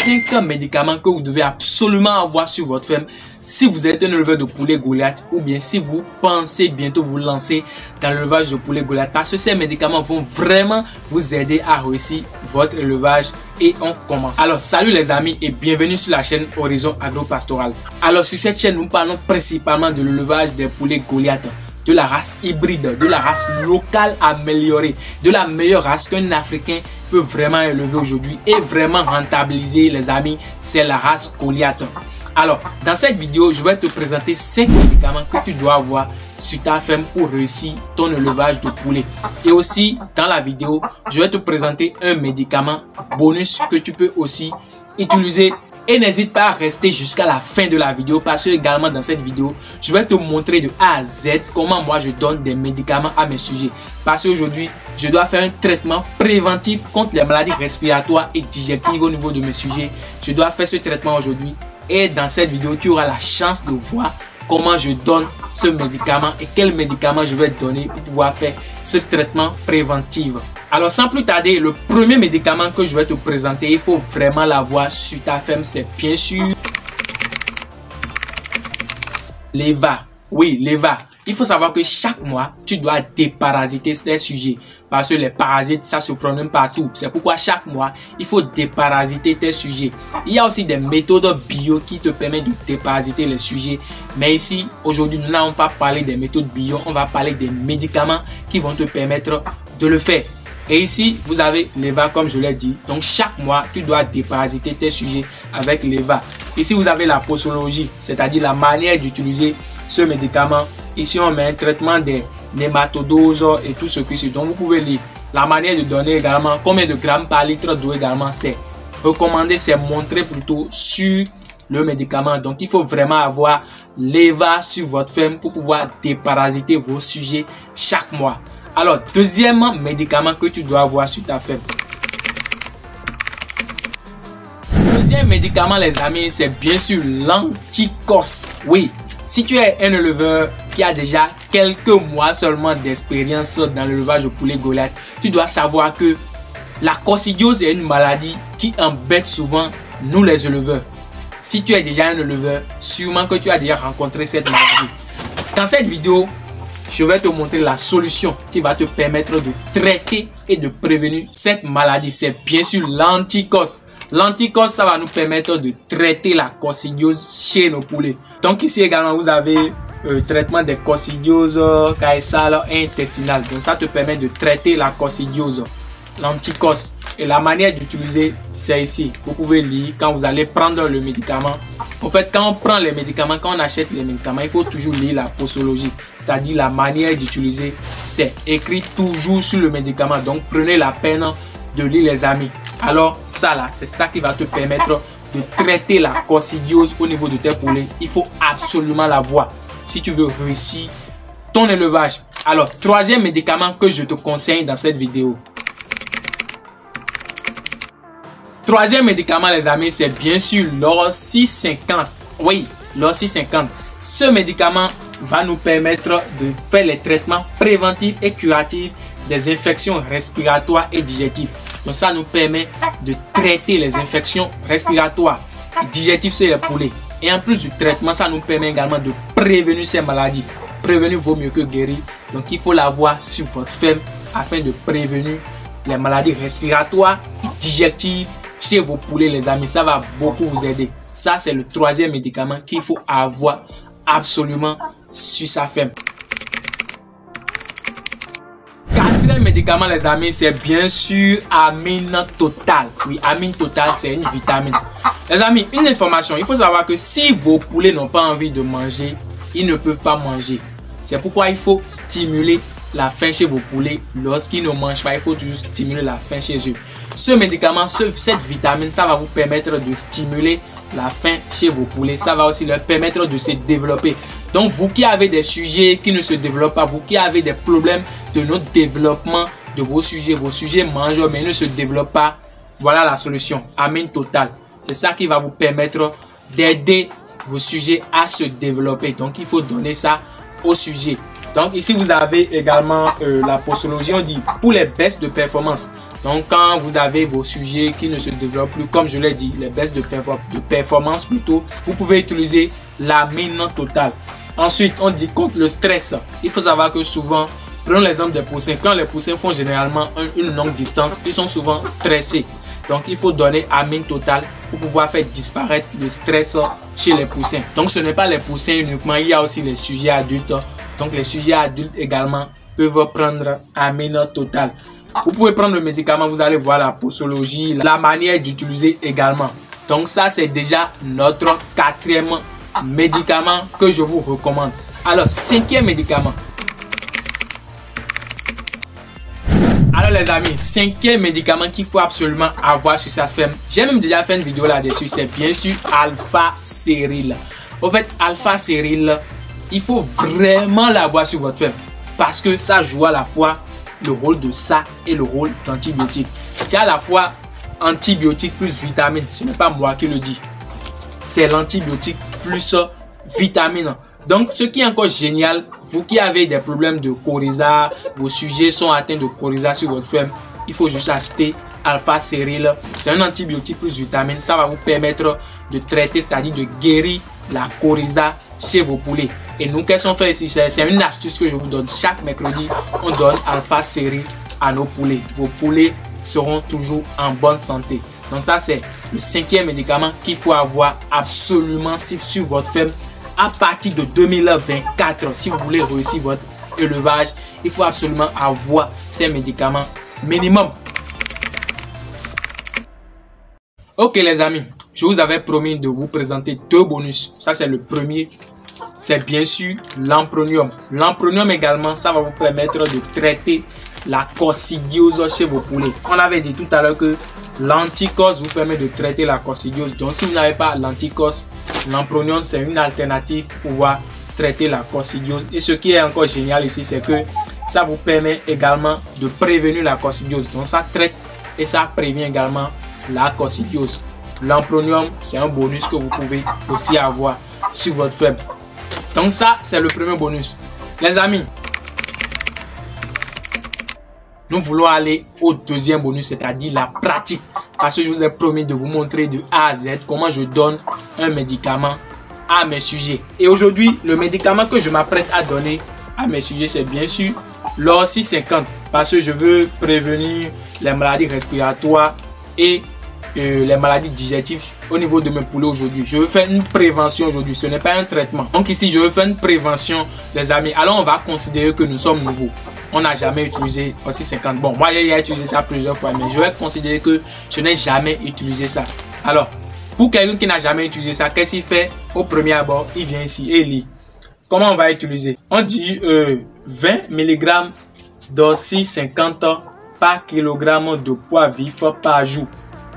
5 médicaments que vous devez absolument avoir sur votre ferme si vous êtes un éleveur de poulet Goliath ou bien si vous pensez bientôt vous lancer dans l'élevage de poulet Goliath, parce que ces médicaments vont vraiment vous aider à réussir votre élevage. Et on commence. Alors salut les amis et bienvenue sur la chaîne Horizon Agro-Pastoral. Alors sur cette chaîne nous parlons principalement de l'élevage des poulets Goliath, de la race hybride, de la race locale améliorée, de la meilleure race qu'un Africain peut vraiment élever aujourd'hui et vraiment rentabiliser les amis, c'est la race Goliath. Alors, dans cette vidéo, je vais te présenter 5 médicaments que tu dois avoir sur ta ferme pour réussir ton élevage de poulet. Et aussi, dans la vidéo, je vais te présenter un médicament bonus que tu peux aussi utiliser. Et n'hésite pas à rester jusqu'à la fin de la vidéo parce que également dans cette vidéo, je vais te montrer de A à Z comment moi je donne des médicaments à mes sujets. Parce qu'aujourd'hui, je dois faire un traitement préventif contre les maladies respiratoires et digestives au niveau de mes sujets. Je dois faire ce traitement aujourd'hui. Et dans cette vidéo, tu auras la chance de voir comment je donne ce médicament et quel médicament je vais te donner pour pouvoir faire ce traitement préventif. Alors sans plus tarder, le premier médicament que je vais te présenter, il faut vraiment l'avoir sur ta ferme, c'est bien sûr l'EVA. Oui, l'EVA. Il faut savoir que chaque mois, tu dois déparasiter ces sujets. Parce que les parasites, ça se promène partout. C'est pourquoi chaque mois, il faut déparasiter tes sujets. Il y a aussi des méthodes bio qui te permettent de déparasiter les sujets. Mais ici, aujourd'hui, nous n'allons pas parler des méthodes bio. On va parler des médicaments qui vont te permettre de le faire. Et ici, vous avez l'EVA comme je l'ai dit. Donc, chaque mois, tu dois déparasiter tes sujets avec l'EVA. Ici, vous avez la posologie, c'est-à-dire la manière d'utiliser ce médicament. Ici, on met un traitement des nématodoses et tout ce qui suit. Donc, vous pouvez lire la manière de donner également combien de grammes par litre d'eau également c'est recommandé, c'est montré plutôt sur le médicament. Donc, il faut vraiment avoir l'EVA sur votre ferme pour pouvoir déparasiter vos sujets chaque mois. Alors, deuxième médicament que tu dois avoir sur ta ferme. Deuxième médicament, les amis, c'est bien sûr l'anticos. Oui, si tu es un éleveur qui a déjà quelques mois seulement d'expérience dans l'élevage de poulet Goliath, tu dois savoir que la coccidiose est une maladie qui embête souvent nous les éleveurs. Si tu es déjà un éleveur, sûrement que tu as déjà rencontré cette maladie. Dans cette vidéo, je vais te montrer la solution qui va te permettre de traiter et de prévenir cette maladie. C'est bien sûr l'anticos. L'anticos, ça va nous permettre de traiter la coccidiose chez nos poulets. Donc ici également, vous avez traitement des coccidioses caessales et intestinales. Donc ça te permet de traiter la coccidiose, l'anticos. Et la manière d'utiliser, c'est ici. Vous pouvez lire quand vous allez prendre le médicament. En fait, quand on prend les médicaments, quand on achète les médicaments, il faut toujours lire la posologie. C'est-à-dire la manière d'utiliser, c'est écrit toujours sur le médicament. Donc prenez la peine de lire les amis. Alors ça là, c'est ça qui va te permettre de traiter la coccidiose au niveau de tes poulets. Il faut absolument l'avoir si tu veux réussir ton élevage. Alors, troisième médicament que je te conseille dans cette vidéo. Troisième médicament, les amis, c'est bien sûr l'Or650. Oui, l'Or650. Ce médicament va nous permettre de faire les traitements préventifs et curatifs des infections respiratoires et digestives. Donc ça nous permet de traiter les infections respiratoires et digestives chez les poulets. Et en plus du traitement, ça nous permet également de prévenir ces maladies. Prévenir vaut mieux que guérir. Donc il faut l'avoir sur votre ferme afin de prévenir les maladies respiratoires et digestives chez vos poulets, les amis. Ça va beaucoup vous aider. Ça, c'est le troisième médicament qu'il faut avoir absolument sur sa ferme. Quatrième médicament, les amis, c'est bien sûr Amine Total. Oui, Amine Total, c'est une vitamine. Les amis, une information, il faut savoir que si vos poulets n'ont pas envie de manger, ils ne peuvent pas manger. C'est pourquoi il faut stimuler la faim chez vos poulets. Lorsqu'ils ne mangent pas, il faut toujours stimuler la faim chez eux. Ce médicament, cette vitamine, ça va vous permettre de stimuler la faim chez vos poulets. Ça va aussi leur permettre de se développer. Donc, vous qui avez des sujets qui ne se développent pas, vous qui avez des problèmes de notre développement de vos sujets mangent mais ne se développent pas, voilà la solution. Amine Total. C'est ça qui va vous permettre d'aider vos sujets à se développer. Donc, il faut donner ça au sujet. Donc, ici, vous avez également la posologie. On dit pour les baisses de performance. Donc quand vous avez vos sujets qui ne se développent plus, comme je l'ai dit, les baisses de performance plutôt, vous pouvez utiliser l'amine totale. Ensuite, on dit contre le stress. Il faut savoir que souvent, prenons l'exemple des poussins. Quand les poussins font généralement une longue distance, ils sont souvent stressés. Donc il faut donner amine totale pour pouvoir faire disparaître le stress chez les poussins. Donc ce n'est pas les poussins uniquement, il y a aussi les sujets adultes. Donc les sujets adultes également peuvent prendre amine totale. Vous pouvez prendre le médicament, vous allez voir la posologie, la manière d'utiliser également. Donc ça c'est déjà notre 4e médicament que je vous recommande. Alors 5e médicament. Alors les amis, 5e médicament qu'il faut absolument avoir sur sa femme. J'ai même déjà fait une vidéo là-dessus, c'est bien sûr Alpha-Céryl. En fait, Alpha-Céryl, il faut vraiment l'avoir sur votre femme parce que ça joue à la fois le rôle de ça et le rôle d'antibiotique. C'est à la fois antibiotique plus vitamine, ce n'est pas moi qui le dis. C'est l'antibiotique plus vitamine. Donc ce qui est encore génial, vous qui avez des problèmes de coryza, vos sujets sont atteints de coryza sur votre ferme, il faut juste acheter Alpha-Céryl. C'est un antibiotique plus vitamine. Ça va vous permettre de traiter, c'est-à-dire de guérir la coryza chez vos poulets. Et nous, qu'est-ce qu'on fait ici? C'est une astuce que je vous donne. Chaque mercredi, on donne Alpha-Céryl à nos poulets. Vos poulets seront toujours en bonne santé. Donc ça, c'est le 5e médicament qu'il faut avoir absolument sur votre ferme. À partir de 2024, si vous voulez réussir votre élevage, il faut absolument avoir ces médicaments minimum. Ok les amis, je vous avais promis de vous présenter 2 bonus. Ça c'est le premier, c'est bien sûr l'Ampronium. L'Ampronium également, ça va vous permettre de traiter la coccidiose chez vos poulets. On avait dit tout à l'heure que l'anticos vous permet de traiter la coccidiose. Donc si vous n'avez pas l'anticos, l'Ampronium c'est une alternative pour pouvoir traiter la coccidiose. Et ce qui est encore génial ici, c'est que ça vous permet également de prévenir la coccidiose. Donc ça traite et ça prévient également la coccidiose. L'Ampronium, c'est un bonus que vous pouvez aussi avoir sur votre ferme. Donc ça, c'est le premier bonus. Les amis, nous voulons aller au 2e bonus, c'est-à-dire la pratique. Parce que je vous ai promis de vous montrer de A à Z comment je donne un médicament à mes sujets. Et aujourd'hui, le médicament que je m'apprête à donner à mes sujets, c'est bien sûr l'Orsi 50. Parce que je veux prévenir les maladies respiratoires et les maladies digestives au niveau de mes poulets aujourd'hui. Je veux faire une prévention aujourd'hui, ce n'est pas un traitement. Donc ici, je veux faire une prévention, les amis. Alors, on va considérer que nous sommes nouveaux. On n'a jamais utilisé Orsi 50. Bon, moi, j'ai utilisé ça plusieurs fois, mais je vais considérer que je n'ai jamais utilisé ça. Alors, pour quelqu'un qui n'a jamais utilisé ça, qu'est-ce qu'il fait? Au premier abord, il vient ici et il lit. Comment on va utiliser? On dit 20 mg d'Orsi 50 par kilogramme de poids vif par jour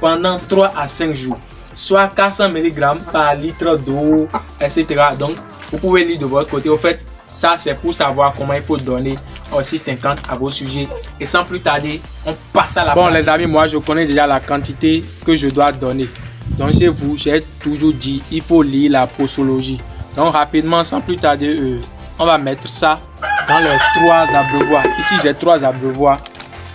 pendant 3 à 5 jours, soit 400 mg par litre d'eau, etc. Donc, vous pouvez lire de votre côté. Au fait, ça, c'est pour savoir comment il faut donner Orsi 50 à vos sujets. Et sans plus tarder, on passe à la Bon, les amis, moi, je connais déjà la quantité que je dois donner. Donc, chez vous, j'ai toujours dit, il faut lire la posologie. Donc, rapidement, sans plus tarder, on va mettre ça dans les 3 abreuvoirs. Ici, j'ai 3 abreuvoirs.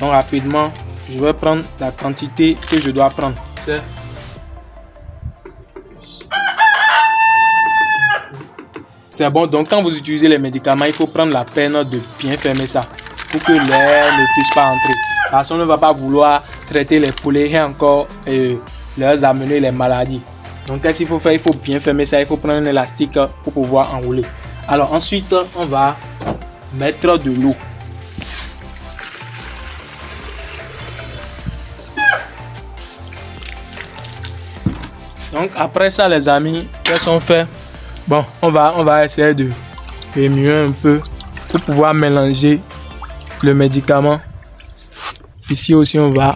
Donc, rapidement, je vais prendre la quantité que je dois prendre. C'est bon. Donc, quand vous utilisez les médicaments, il faut prendre la peine de bien fermer ça pour que l'air ne puisse pas entrer. Parce qu'on ne va pas vouloir traiter les poulets et encore leur amener les maladies. Donc, qu'est-ce qu'il faut faire? Il faut bien fermer ça. Il faut prendre un élastique pour pouvoir enrouler. Alors, ensuite, on va mettre de l'eau. Donc après ça les amis, qu'est-ce qu'on fait? Bon, on va essayer de remuer un peu pour pouvoir mélanger le médicament. Ici aussi on va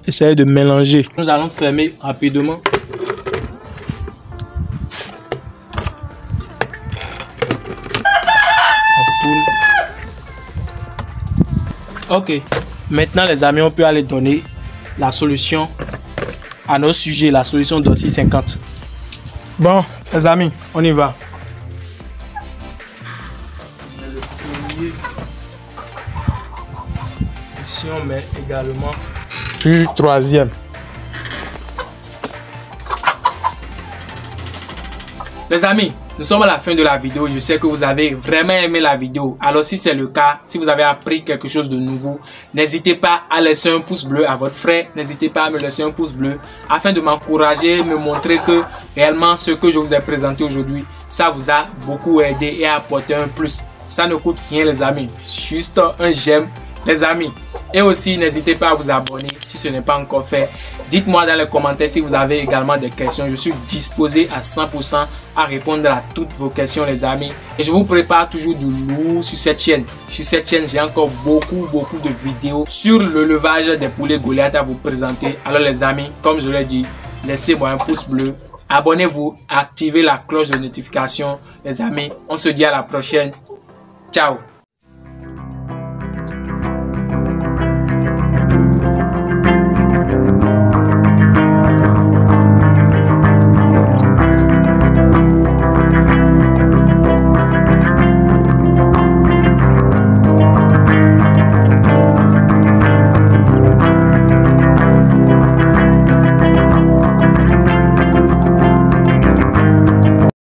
essayer de mélanger. Nous allons fermer rapidement. Ok, maintenant les amis, on peut aller donner la solution à nos sujets, la solution d'Orsi 50. Bon, les amis, on y va. Ici. si on met également du troisième. Les amis, nous sommes à la fin de la vidéo. Je sais que vous avez vraiment aimé la vidéo. Alors si c'est le cas, si vous avez appris quelque chose de nouveau, n'hésitez pas à laisser un pouce bleu à votre frère. N'hésitez pas à me laisser un pouce bleu afin de m'encourager, me montrer que réellement ce que je vous ai présenté aujourd'hui, ça vous a beaucoup aidé et apporté un plus. Ça ne coûte rien les amis, juste un j'aime les amis. Et aussi n'hésitez pas à vous abonner si ce n'est pas encore fait. Dites-moi dans les commentaires si vous avez également des questions. Je suis disposé à 100% à répondre à toutes vos questions les amis. Et je vous prépare toujours du lourd sur cette chaîne. Sur cette chaîne, j'ai encore beaucoup de vidéos sur le levage des poulets Goliath à vous présenter. Alors les amis, comme je l'ai dit, laissez-moi un pouce bleu. Abonnez-vous, activez la cloche de notification. Les amis, on se dit à la prochaine. Ciao.